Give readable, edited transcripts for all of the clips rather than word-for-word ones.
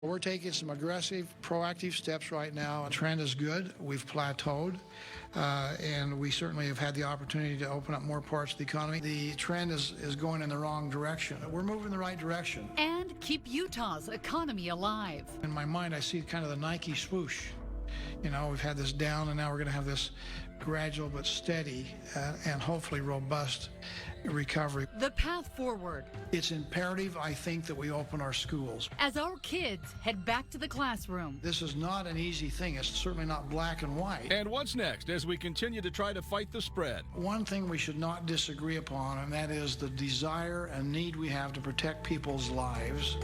We're taking some aggressive, proactive steps right now. The trend is good. We've plateaued, and we certainly have had the opportunity to open up more parts of the economy. The trend is going in the wrong direction. We're moving in the right direction. And keep Utah's economy alive. In my mind, I see kind of the Nike swoosh. You know, we've had this down, and now we're going to have this gradual but steady and hopefully robust recovery. The path forward. It's imperative, I think, that we open our schools. As our kids head back to the classroom. This is not an easy thing. It's certainly not black and white. And what's next as we continue to try to fight the spread? One thing we should not disagree upon, and that is the desire and need we have to protect people's lives.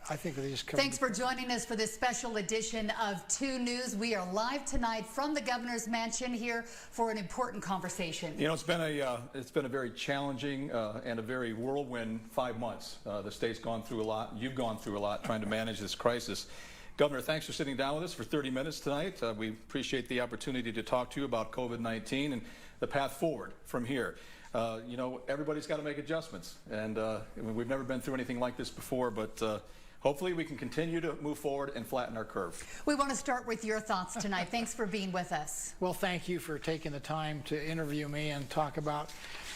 I think they just covered. Thanks for joining us for this special edition of 2 News. We are live tonight from the governor's mansion here for an important conversation. You know, it's been a very challenging and a very whirlwind 5 months. The state's gone through a lot. You've gone through a lot trying to manage this crisis. Governor, thanks for sitting down with us for 30 minutes tonight. We appreciate the opportunity to talk to you about COVID-19 and the path forward from here. You know, everybody's got to make adjustments, and we've never been through anything like this before, but hopefully we can continue to move forward and flatten our curve. We want to start with your thoughts tonight. Thanks for being with us. Well, thank you for taking the time to interview me and talk about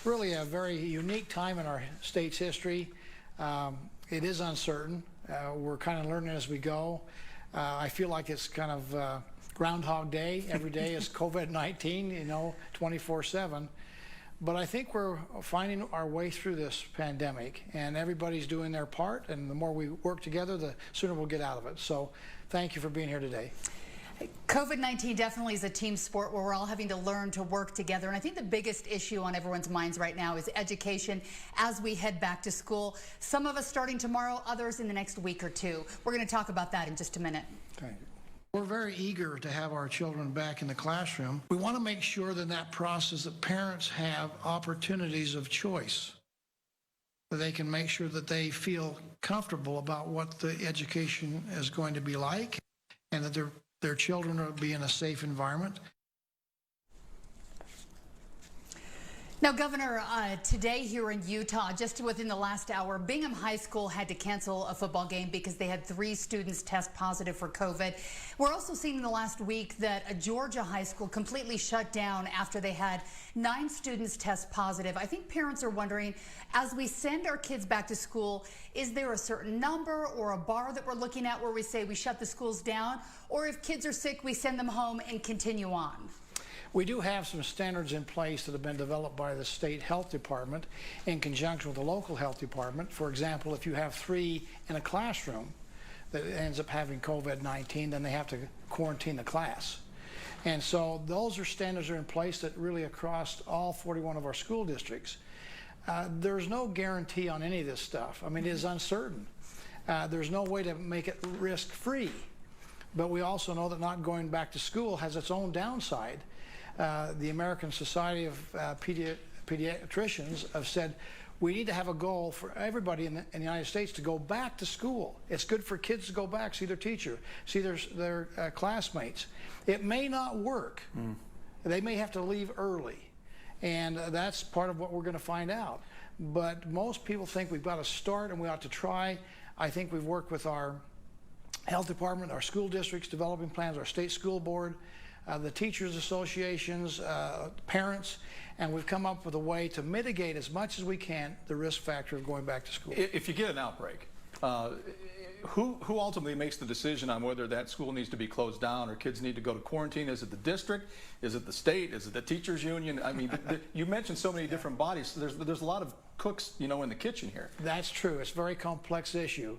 really a very unique time in our state's history. It is uncertain. We're kind of learning as we go. I feel like it's kind of Groundhog Day. Every day is COVID-19, you know, 24/7. But I think we're finding our way through this pandemic, and everybody's doing their part, and the more we work together, the sooner we'll get out of it. So thank you for being here today. COVID-19 definitely is a team sport where we're all having to learn to work together. And I think the biggest issue on everyone's minds right now is education as we head back to school. Some of us starting tomorrow, others in the next week or two. We're going to talk about that in just a minute. Thank you. We're very eager to have our children back in the classroom. We want to make sure that in that process that parents have opportunities of choice, that they can make sure that they feel comfortable about what the education is going to be like, and that their children will be in a safe environment. Now, Governor, today here in Utah, just within the last hour, Bingham High School had to cancel a football game because they had 3 students test positive for COVID. We're also seeing in the last week that a Georgia high school completely shut down after they had 9 students test positive. I think parents are wondering, as we send our kids back to school, is there a certain number or a bar that we're looking at where we say we shut the schools down? Or if kids are sick, we send them home and continue on? We do have some standards in place that have been developed by the state health department in conjunction with the local health department. For example, if you have 3 in a classroom that ends up having COVID-19, then they have to quarantine the class. And so those standards are in place that really across all 41 of our school districts. There's no guarantee on any of this stuff. I mean, it is uncertain. There's no way to make it risk-free. But we also know that not going back to school has its own downside. The American Society of Pediatricians have said we need to have a goal for everybody in the United States to go back to school. It's good for kids to go back, see their teacher, see their classmates. It may not work. They may have to leave early, and that's part of what we're going to find out. But most people think we've got to start and we ought to try. I think we've worked with our health department, our school districts developing plans, our state school board, the teachers associations, parents, and we've come up with a way to mitigate as much as we can the risk factor of going back to school. If you get an outbreak, who ultimately makes the decision on whether that school needs to be closed down or kids need to go to quarantine? Is it the district? Is it the state? Is it the teachers union? I mean, you mentioned so many different bodies. There's a lot of cooks, you know, in the kitchen here. That's true. It's a very complex issue.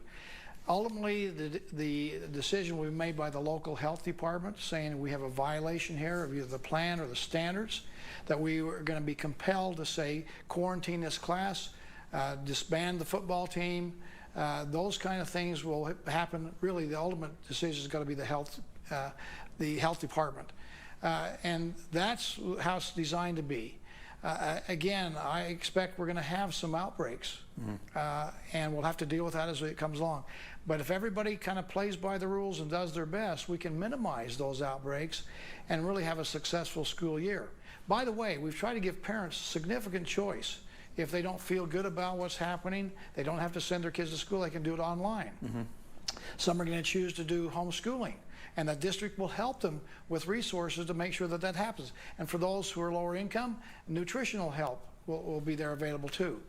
Ultimately, the decision will be made by the local health department saying we have a violation here of either the plan or the standards, that we are going to be compelled to say quarantine this class, disband the football team. Those kind of things will happen. Really, the ultimate decision is going to be the health department. And that's how it's designed to be. Again, I expect we're going to have some outbreaks, and we'll have to deal with that as it comes along. But if everybody kind of plays by the rules and does their best, we can minimize those outbreaks and really have a successful school year. By the way, we've tried to give parents significant choice. if they don't feel good about what's happening, they don't have to send their kids to school, they can do it online. Some are going to choose to do homeschooling, and the district will help them with resources to make sure that that happens. And for those who are lower income, nutritional help will be there available too.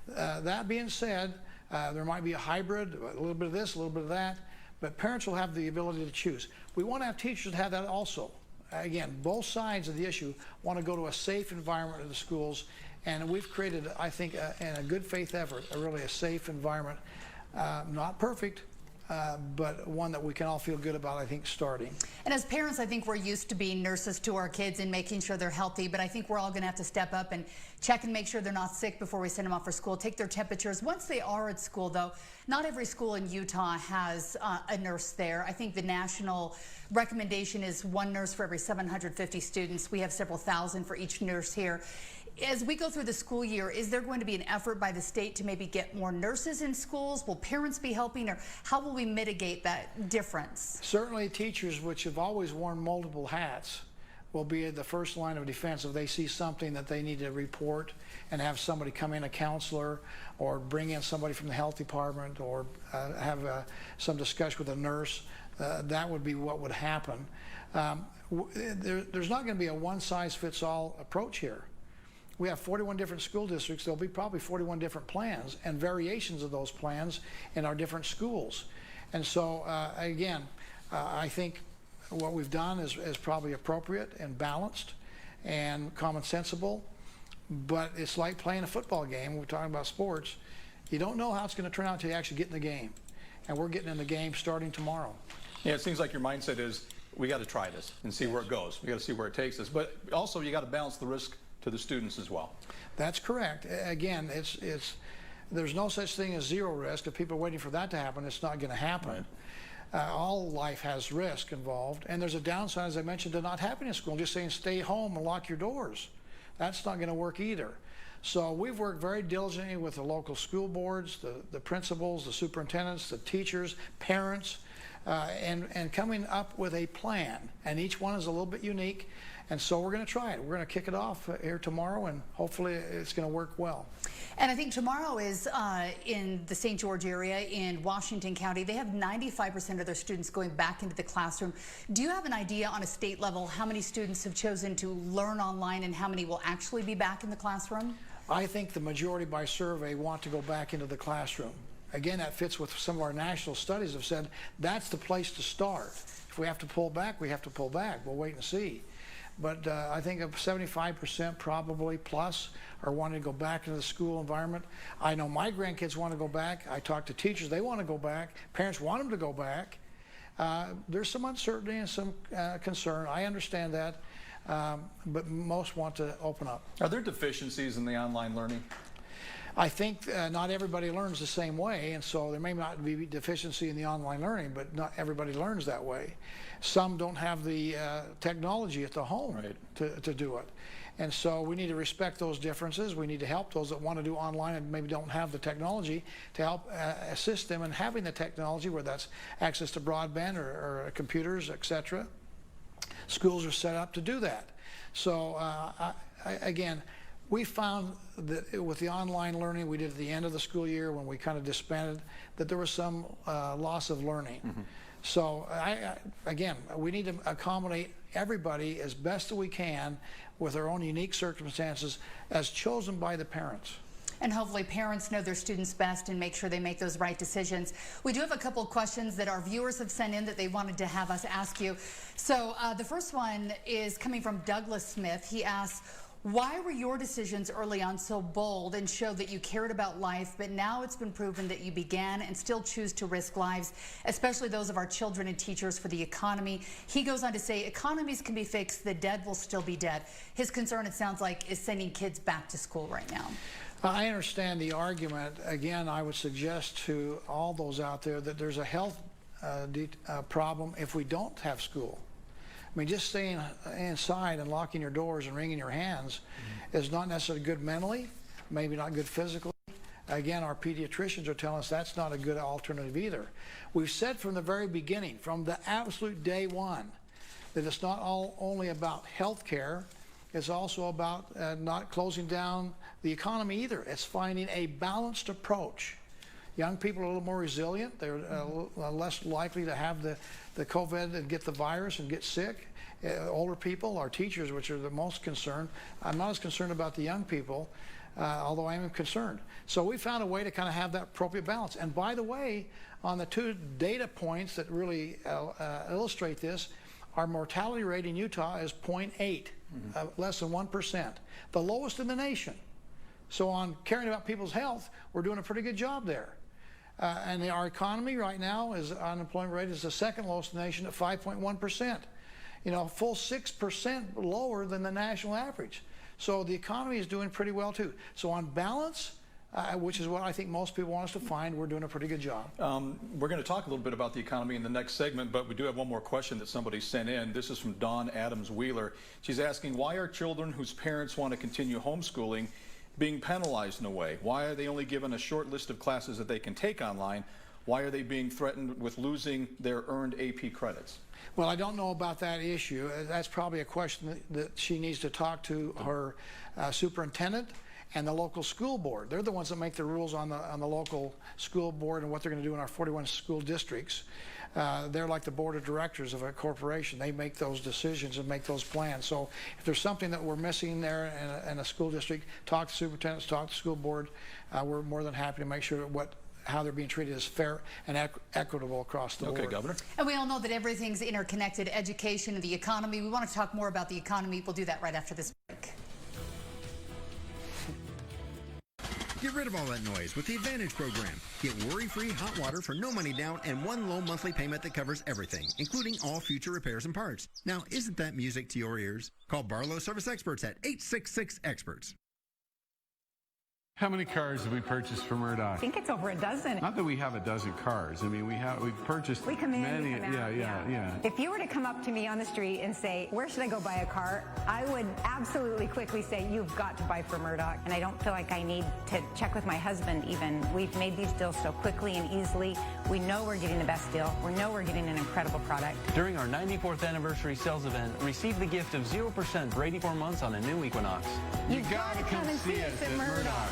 That being said, there might be a hybrid, a little bit of this, a little bit of that, but parents will have the ability to choose. We want to have teachers have that also. Again, both sides of the issue want to go to a safe environment in the schools, and we've created, I think, in a good faith effort, really a safe environment. Not perfect, but one that we can all feel good about, I think, starting. And as parents, I think we're used to being nurses to our kids and making sure they're healthy, but I think we're all going to have to step up and check and make sure they're not sick before we send them off for school, take their temperatures. Once they are at school, though, not every school in Utah has a nurse there. I think the national recommendation is one nurse for every 750 students. We have several thousand for each nurse here. As we go through the school year, is there going to be an effort by the state to maybe get more nurses in schools? Will parents be helping, or how will we mitigate that difference? Certainly teachers, which have always worn multiple hats, will be the first line of defense if they see something that they need to report and have somebody come in, a counselor, or bring in somebody from the health department, or have some discussion with a nurse. That would be what would happen. There's not going to be a one-size-fits-all approach here. We have 41 different school districts. There'll be probably 41 different plans and variations of those plans in our different schools. And so, again, I think what we've done is probably appropriate and balanced and commonsensible, but it's like playing a football game. We're talking about sports. You don't know how it's going to turn out until you actually get in the game. And we're getting in the game starting tomorrow. Yeah, it seems like your mindset is, we got to try this and see where it goes. We got to see where it takes us. But also, you got to balance the risk to the students as well. That's correct. Again, there's no such thing as zero risk. If people are waiting for that to happen, it's not going to happen. Right. All life has risk involved, and there's a downside, as I mentioned, to not having a school. Just saying stay home and lock your doors. That's not going to work either. So we've worked very diligently with the local school boards, the principals, the superintendents, the teachers, parents, and coming up with a plan. And each one is a little bit unique. And so we're going to try it. We're going to kick it off here tomorrow, and hopefully it's going to work well. And I think tomorrow is in the St. George area in Washington County. They have 95% of their students going back into the classroom. Do you have an idea on a state level how many students have chosen to learn online and how many will actually be back in the classroom? I think the majority by survey want to go back into the classroom. Again, that fits with some of our national studies have said that's the place to start. If we have to pull back, we have to pull back. We'll wait and see. But I think 75% probably plus are wanting to go back into the school environment. I know my grandkids want to go back. I talk to teachers, they want to go back. Parents want them to go back. There's some uncertainty and some concern. I understand that, but most want to open up. Are there deficiencies in the online learning? I think not everybody learns the same way, and so there may not be deficiency in the online learning, but not everybody learns that way. Some don't have the technology at the home to do it. And so we need to respect those differences. We need to help those that want to do online and maybe don't have the technology to help assist them in having the technology, whether that's access to broadband or computers, etc. Schools are set up to do that. So again, we found that with the online learning we did at the end of the school year when we kind of disbanded, that there was some loss of learning. So again, we need to accommodate everybody as best as we can with their own unique circumstances as chosen by the parents. And hopefully parents know their students best and make sure they make those right decisions. We do have a couple of questions that our viewers have sent in that they wanted to have us ask you. So the first one is coming from Douglas Smith. He asks, why were your decisions early on so bold and showed that you cared about life, but now it's been proven that you began and still choose to risk lives, especially those of our children and teachers, for the economy? He goes on to say, economies can be fixed, the dead will still be dead. His concern, it sounds like, is sending kids back to school right now. I understand the argument. Again, I would suggest to all those out there that there's a health problem if we don't have school. I mean, just staying inside and locking your doors and wringing your hands is not necessarily good mentally, maybe not good physically. Again, our pediatricians are telling us that's not a good alternative either. We've said from the very beginning, from the absolute day one, that it's not only about health care, It's also about not closing down the economy either. It's finding a balanced approach. Young people are a little more resilient. They're less likely to have the COVID and get the virus and get sick. Older people, our teachers, which are the most concerned. I'm not as concerned about the young people, although I am concerned. So we found a way to kind of have that appropriate balance. And by the way, on the two data points that really illustrate this, our mortality rate in Utah is 0.8, less than 1%, the lowest in the nation. So on caring about people's health, we're doing a pretty good job there. And our economy right now, unemployment rate is the second lowest in the nation at 5.1%. You know, full 6% lower than the national average. So the economy is doing pretty well too. So on balance, which is what I think most people want us to find, we're doing a pretty good job. We're going to talk a little bit about the economy in the next segment, but we do have one more question that somebody sent in. This is from Dawn Adams Wheeler. She's asking, why are children whose parents want to continue homeschooling being penalized in a way? Why are they only given a short list of classes that they can take online? Why are they being threatened with losing their earned AP credits? Well, I don't know about that issue. That's probably a question that she needs to talk to her superintendent and the local school board. They're the ones that make the rules on the local school board and what they're going to do in our 41 school districts. They're like the board of directors of a corporation. They make those decisions and make those plans. So if there's something that we're missing there in a school district, talk to superintendents, talk to the school board. We're more than happy to make sure how they're being treated is fair and equitable across the board. Okay, Governor. And we all know that everything's interconnected, education and the economy. We want to talk more about the economy. We'll do that right after this break. Get rid of all that noise with the Advantage program. Get worry-free hot water for no money down and one low monthly payment that covers everything, including all future repairs and parts. Now, isn't that music to your ears? Call Barlow Service Experts at 866-EXPERTS. How many cars have we purchased from Murdoch? I think it's over a dozen. Not that we have a dozen cars. I mean, we've purchased We come in, many. we come out, Yeah. If you were to come up to me on the street and say, where should I go buy a car? I would absolutely quickly say, you've got to buy from Murdoch. And I don't feel like I need to check with my husband even. We've made these deals so quickly and easily. We know we're getting the best deal. We know we're getting an incredible product. During our 94th anniversary sales event, receive the gift of 0% for 84 months on a new Equinox. You gotta come and see us at Murdoch.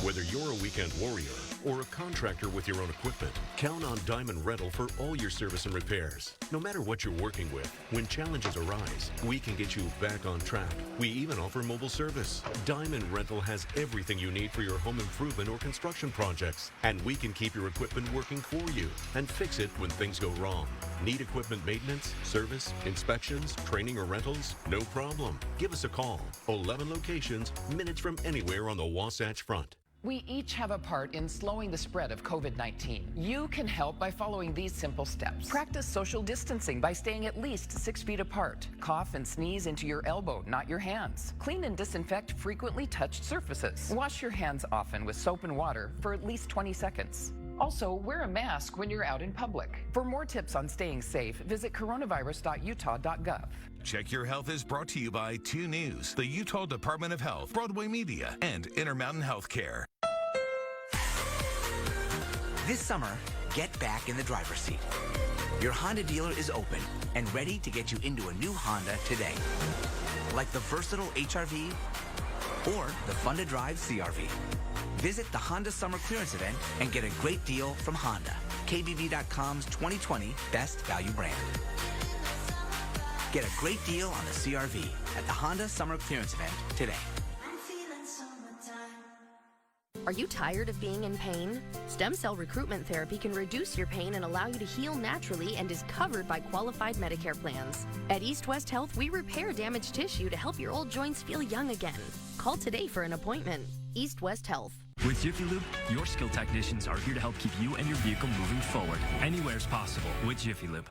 Whether you're a weekend warrior or a contractor with your own equipment, count on Diamond Rental for all your service and repairs. No matter what you're working with, when challenges arise, we can get you back on track. We even offer mobile service. Diamond Rental has everything you need for your home improvement or construction projects, and we can keep your equipment working for you and fix it when things go wrong. Need equipment maintenance, service, inspections, training, or rentals? No problem. Give us a call. 11 locations, minutes from anywhere on the Wasatch Front. We each have a part in slowing the spread of COVID-19. You can help by following these simple steps. Practice social distancing by staying at least 6 feet apart. Cough and sneeze into your elbow, not your hands. Clean and disinfect frequently touched surfaces. Wash your hands often with soap and water for at least 20 seconds. Also, wear a mask when you're out in public. For more tips on staying safe, visit coronavirus.utah.gov. Check Your Health is brought to you by 2 News, the Utah Department of Health, Broadway Media, and Intermountain Healthcare. This summer, get back in the driver's seat. Your Honda dealer is open and ready to get you into a new Honda today. Like the versatile HR-V or the fun-to-drive CR-V. Visit the Honda Summer Clearance Event and get a great deal from Honda, KBB.com's 2020 Best Value Brand. Get a great deal on the CR-V at the Honda Summer Clearance Event today. Are you tired of being in pain? Stem cell recruitment therapy can reduce your pain and allow you to heal naturally and is covered by qualified Medicare plans. At East West Health, we repair damaged tissue to help your old joints feel young again. Call today for an appointment. East West Health. With Jiffy Lube, your skilled technicians are here to help keep you and your vehicle moving forward. Anywhere's possible with Jiffy Lube.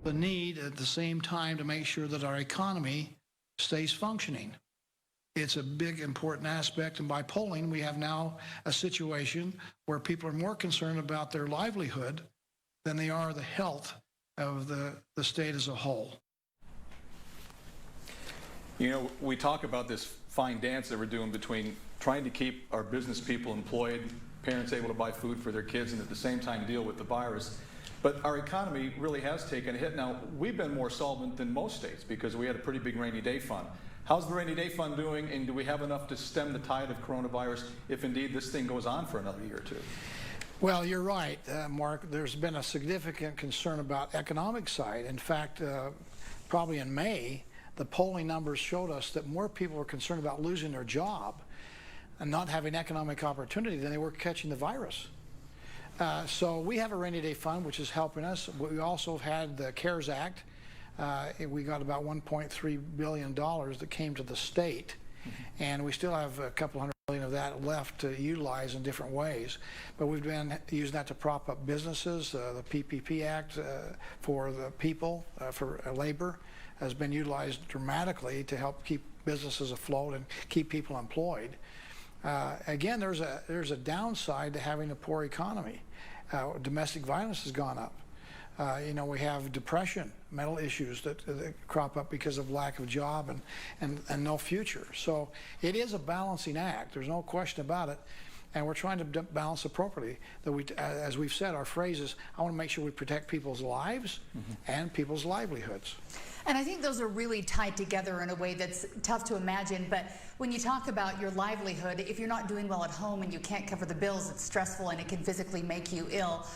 the need at the same time to make sure that our economy stays functioning. It's a big, important aspect, and by polling, we have now a situation where people are more concerned about their livelihood than they are the health of the state as a whole. You know, we talk about this fine dance that we're doing between trying to keep our business people employed, parents able to buy food for their kids, and at the same time deal with the virus. But our economy really has taken a hit. Now, we've been more solvent than most states because we had a pretty big rainy day fund. How's the rainy day fund doing, and do we have enough to stem the tide of coronavirus if indeed this thing goes on for another year or two? Well, you're right, Mark. There's been a significant concern about economic side. In fact, probably in May, the polling numbers showed us that more people were concerned about losing their job and not having economic opportunity than they were catching the virus. So we have a rainy day fund, which is helping us. We also have had the CARES Act. We got about $1.3 billion that came to the state, and we still have a couple $100 million of that left to utilize in different ways. But we've been using that to prop up businesses. The PPP Act for the people, for labor, has been utilized dramatically to help keep businesses afloat and keep people employed. Again, there's a downside to having a poor economy. Domestic violence has gone up. You know, we have depression, mental issues that crop up because of lack of job and no future. So it is a balancing act. There's no question about it. And we're trying to balance appropriately. That as we've said, our phrase is, I want to make sure we protect people's lives and people's livelihoods. And I think those are really tied together in a way that's tough to imagine. But when you talk about your livelihood, if you're not doing well at home and you can't cover the bills, it's stressful and it can physically make you ill.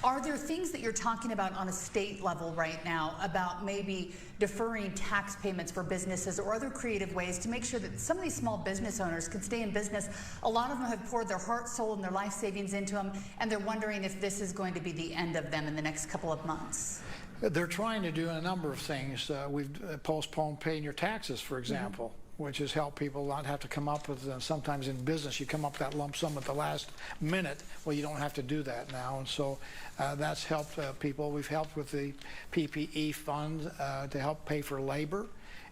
Are there things that you're talking about on a state level right now about maybe deferring tax payments for businesses or other creative ways to make sure that some of these small business owners can stay in business? A lot of them have poured their heart, soul, and their life savings into them, and they're wondering if this is going to be the end of them in the next couple of months. They're trying to do a number of things. We've postponed paying your taxes, for example, which has helped people not have to come up with, sometimes in business, you come up with that lump sum at the last minute. Well, you don't have to do that now, and so that's helped people. We've helped with the PPE fund to help pay for labor,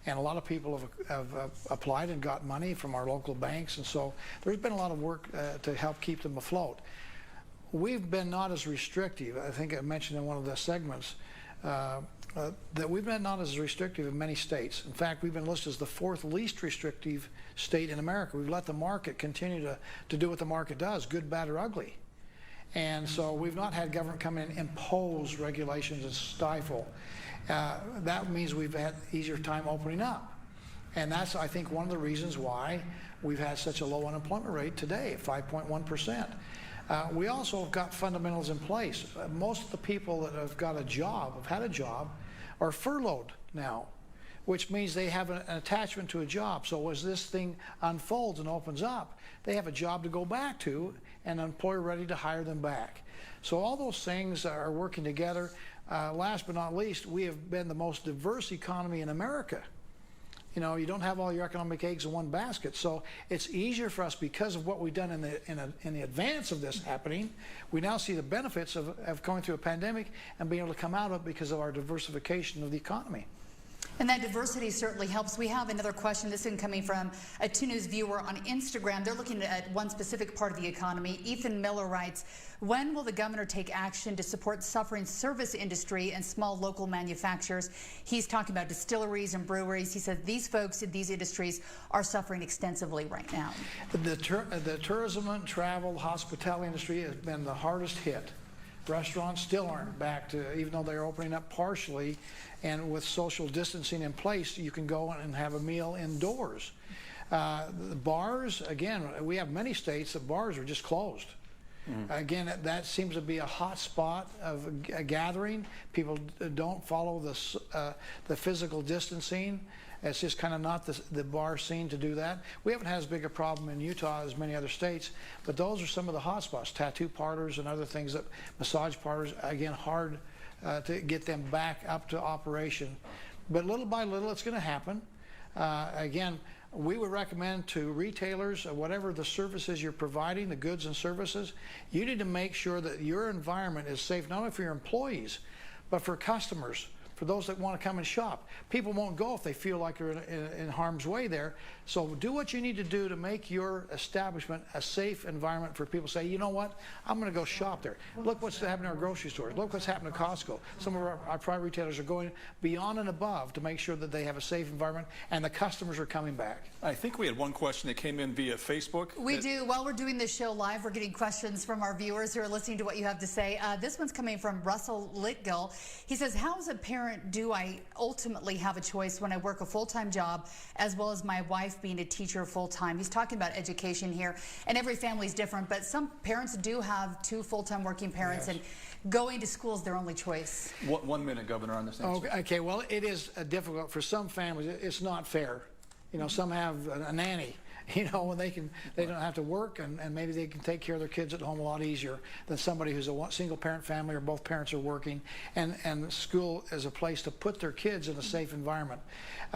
and a lot of people have applied and got money from our local banks, and so there's been a lot of work to help keep them afloat. We've been not as restrictive. I think I mentioned in one of the segments that we've been not as restrictive in many states. In fact, we've been listed as the 4th least restrictive state in America. We've let the market continue to do what the market does, good, bad, or ugly. And so we've not had government come in and impose regulations and stifle. That means we've had easier time opening up. And that's, I think, one of the reasons why we've had such a low unemployment rate today, 5.1%. We also have got fundamentals in place. Most of the people that have got a job, have had a job, are furloughed now, which means they have an attachment to a job. So as this thing unfolds and opens up, they have a job to go back to and an employer ready to hire them back. So all those things are working together. Last but not least, we have been the most diverse economy in America. You know, you don't have all your economic eggs in one basket, so it's easier for us because of what we've done in the advance of this happening. We now see the benefits of going through a pandemic and being able to come out of it because of our diversification of the economy. And that diversity certainly helps. We have another question. This is coming from a 2 News viewer on Instagram. They're looking at one specific part of the economy. Ethan Miller writes, when will the governor take action to support suffering service industry and small local manufacturers? He's talking about distilleries and breweries. He says these folks in these industries are suffering extensively right now. The tourism and travel, hospitality industry has been the hardest hit. Restaurants still aren't back to, even though they're opening up partially, and with social distancing in place, you can go and have a meal indoors. The bars, again, we have many states that bars are just closed. Again, that seems to be a hot spot of a gathering. People don't follow the physical distancing. It's just kind of not the bar scene to do that. We haven't had as big a problem in Utah as many other states, but those are some of the hot spots. Tattoo parlors and other things, that massage parlors, again, hard to get them back up to operation. But little by little, it's going to happen. Again, we would recommend to retailers, whatever the services you're providing, the goods and services, you need to make sure that your environment is safe, not only for your employees, but for customers, for those that want to come and shop. People won't go if they feel like they're in harm's way there. So do what you need to do to make your establishment a safe environment for people to say, you know what, I'm going to go shop there. Look what's happening in our grocery stores. Look what's happening to Costco. Some of our private retailers are going beyond and above to make sure that they have a safe environment and the customers are coming back. I think we had one question that came in via Facebook. We do. While we're doing this show live, we're getting questions from our viewers who are listening to what you have to say. This one's coming from Russell Litgill. He says, how as a parent do I ultimately have a choice when I work a full-time job as well as my wife being a teacher full-time? He's talking about education here, and every family is different, but some parents do have 2 full-time working parents, yes, and going to school is their only choice. 1 minute, Governor, on this answer. Okay, well, it is difficult for some families. It's not fair. You know, some have a nanny, you know, and they don't have to work, and maybe they can take care of their kids at home a lot easier than somebody who's a single parent family or both parents are working, and school is a place to put their kids in a safe environment.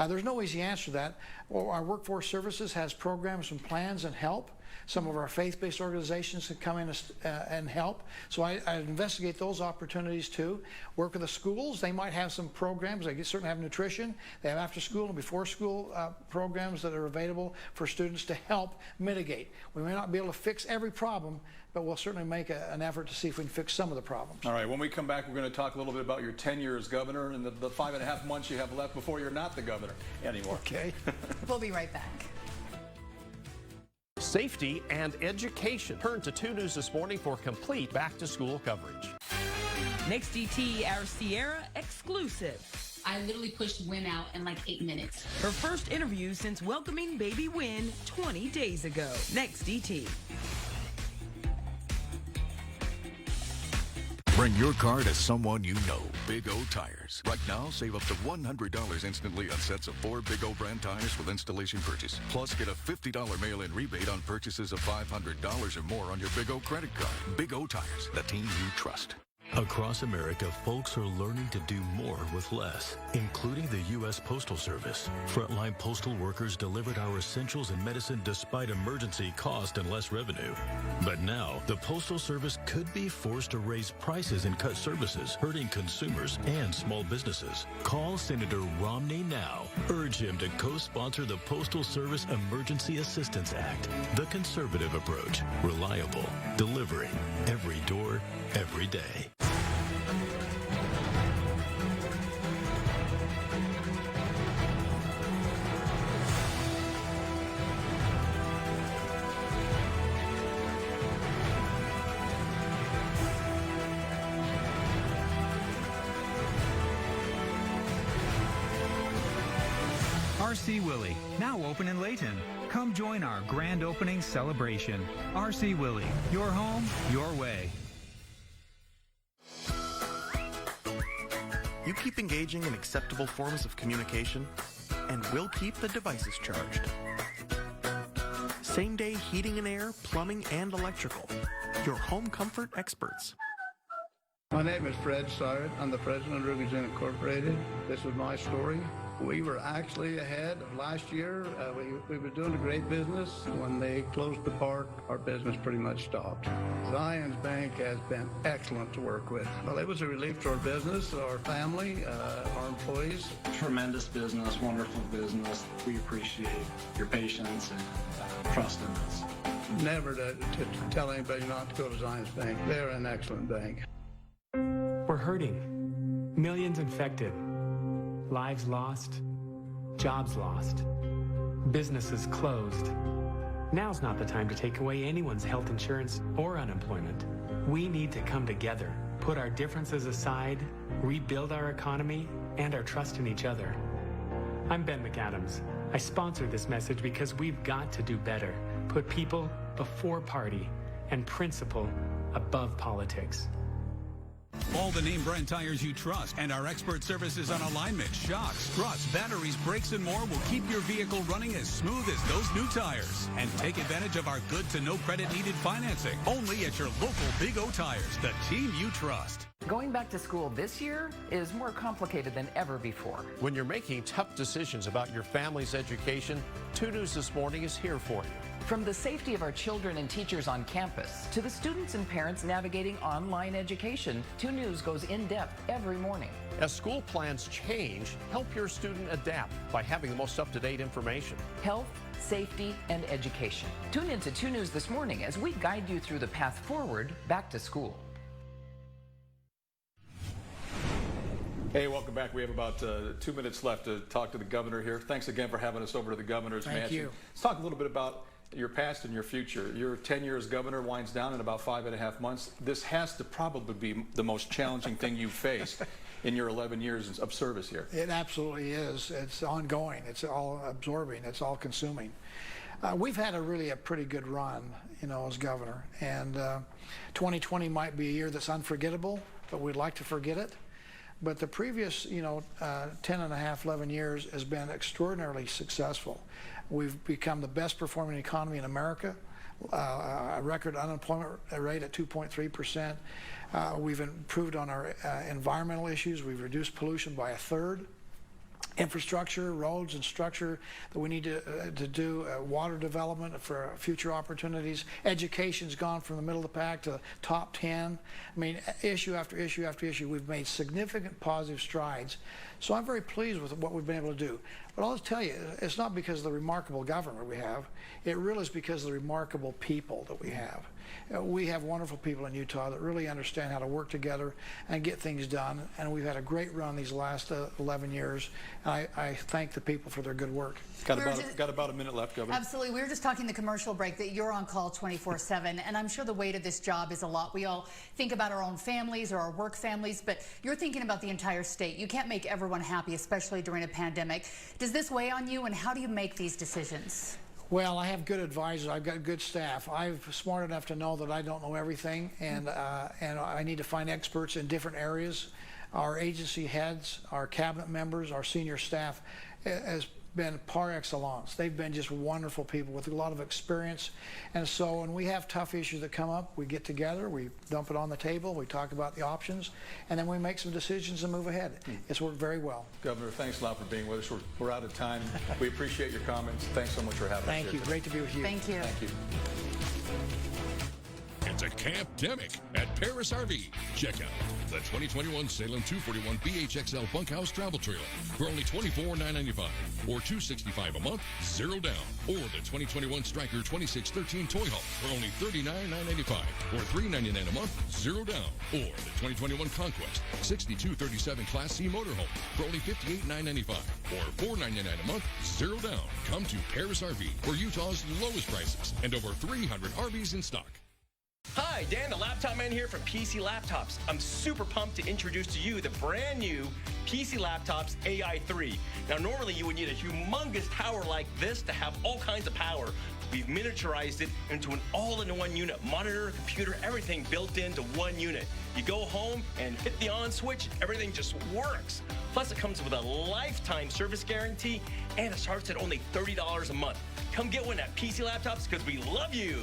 There's no easy answer to that. Well, our workforce services has programs and plans and help. Some of our faith-based organizations can come in and help. So I investigate those opportunities too. Work with the schools. They might have some programs. They certainly have nutrition. They have after-school and before-school programs that are available for students to help mitigate. We may not be able to fix every problem, but we'll certainly make an effort to see if we can fix some of the problems. All right, when we come back, we're going to talk a little bit about your tenure as governor and the 5.5 months you have left before you're not the governor anymore. Okay. We'll be right back. Safety and education. Turn to 2 News this morning for complete back-to-school coverage. Next DT, our Sierra exclusive. I literally pushed Win out in like 8 minutes. Her first interview since welcoming baby Win 20 days ago. Next DT. Bring your car to someone you know. Big O Tires. Right now, save up to $100 instantly on sets of 4 Big O brand tires with installation purchase. Plus, get a $50 mail-in rebate on purchases of $500 or more on your Big O credit card. Big O Tires, the team you trust. Across America, folks are learning to do more with less, including the U.S. Postal Service. Frontline postal workers delivered our essentials and medicine despite emergency cost and less revenue. But now, the Postal Service could be forced to raise prices and cut services, hurting consumers and small businesses. Call Senator Romney now. Urge him to co-sponsor the Postal Service Emergency Assistance Act. The conservative approach. Reliable. Delivering. Every door, every day. R.C. Willey, now open in Layton. Come join our grand opening celebration. R.C. Willey, your home, your way. You keep engaging in acceptable forms of communication, and we'll keep the devices charged. Same-day heating and air, plumbing, and electrical. Your home comfort experts. My name is Fred Sard. I'm the president of Ruby's Inn Incorporated. This is my story. We were actually ahead of last year. We were doing a great business. When they closed the park, our business pretty much stopped. Zions Bank has been excellent to work with. Well, it was a relief to our business, our family, our employees. Tremendous business, wonderful business. We appreciate your patience and trust in us. Never to tell anybody not to go to Zions Bank. They're an excellent bank. We're hurting. Millions infected. Lives lost, jobs lost, businesses closed. Now's not the time to take away anyone's health insurance or unemployment. We need to come together, put our differences aside, rebuild our economy and our trust in each other. I'm Ben McAdams. I sponsor this message because we've got to do better. Put people before party and principle above politics. All the name brand tires you trust and our expert services on alignment, shocks, struts, batteries, brakes, and more will keep your vehicle running as smooth as those new tires. And take advantage of our good to no credit needed financing only at your local Big O Tires, the team you trust. Going back to school this year is more complicated than ever before. When you're making tough decisions about your family's education, 2 News This Morning is here for you. From the safety of our children and teachers on campus to the students and parents navigating online education, 2 News goes in depth every morning. As school plans change, help your student adapt by having the most up-to-date information. Health, safety, and education. Tune in to 2 News This Morning as we guide you through the path forward back to school. Hey, welcome back. We have about 2 minutes left to talk to the governor here. Thanks again for having us over to the governor's mansion. Thank you. Let's talk a little bit about your past and your future. Your tenure as governor winds down in about 5.5 months. This has to probably be the most challenging thing you've faced in your 11 years of service here. It absolutely is. It's ongoing. It's all absorbing. It's all consuming. We've had a pretty good run, as governor. And 2020 might be a year that's unforgettable, but we'd like to forget it. But the previous, 10 and a half, 11 years has been extraordinarily successful. We've become the best performing economy in America, a record unemployment rate at 2.3%. We've improved on our environmental issues. We've reduced pollution by 1/3. Infrastructure, roads and structure that we need to do, water development for future opportunities. Education's gone from the middle of the pack to top 10. I mean, issue after issue after issue, we've made significant positive strides. So I'm very pleased with what we've been able to do. But I'll just tell you, it's not because of the remarkable government we have. It really is because of the remarkable people that we have. We have wonderful people in Utah that really understand how to work together and get things done. And we've had a great run these last 11 years. And I thank the people for their good work. Got about a minute left, Governor. Absolutely. We were just talking the commercial break that you're on call 24/7, and I'm sure the weight of this job is a lot. We all think about our own families or our work families, but you're thinking about the entire state. You can't make everyone happy, especially during a pandemic. Does this weigh on you, and how do you make these decisions? Well, I have good advisors. I've got good staff. I'm smart enough to know that I don't know everything, and I need to find experts in different areas. Our agency heads, our cabinet members, our senior staff has been par excellence. They've been just wonderful people with a lot of experience. And so when we have tough issues that come up, we get together, we dump it on the table, we talk about the options, and then we make some decisions and move ahead. It's worked very well. Governor, thanks a lot for being with us. We're out of time. We appreciate your comments. Thanks so much for having us here. Thank you. Great to be with you. Thank you. Thank you. It's a Camp-demic at Paris RV. Check out the 2021 Salem 241 BHXL Bunkhouse Travel Trailer for only $24,995 or $265 a month, 0 down. Or the 2021 Striker 2613 Toy Haul for only $39,995 or $399 a month, 0 down. Or the 2021 Conquest 6237 Class C Motorhome for only $58,995 or $499 a month, 0 down. Come to Paris RV for Utah's lowest prices and over 300 RVs in stock. Hi, Dan, the laptop man here from PC Laptops. I'm super pumped to introduce to you the brand new PC Laptops AI3. Now, normally you would need a humongous tower like this to have all kinds of power. We've miniaturized it into an all-in-one unit. Monitor, computer, everything built into one unit. You go home and hit the on switch, everything just works. Plus, it comes with a lifetime service guarantee, and it starts at only $30 a month. Come get one at PC Laptops because we love you.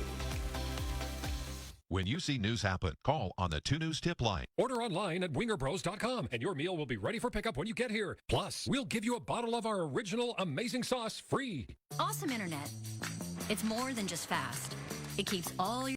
When you see news happen, call on the 2 News tip line. Order online at wingerbros.com and your meal will be ready for pickup when you get here. Plus, we'll give you a bottle of our original amazing sauce free. Awesome internet. It's more than just fast. It keeps all your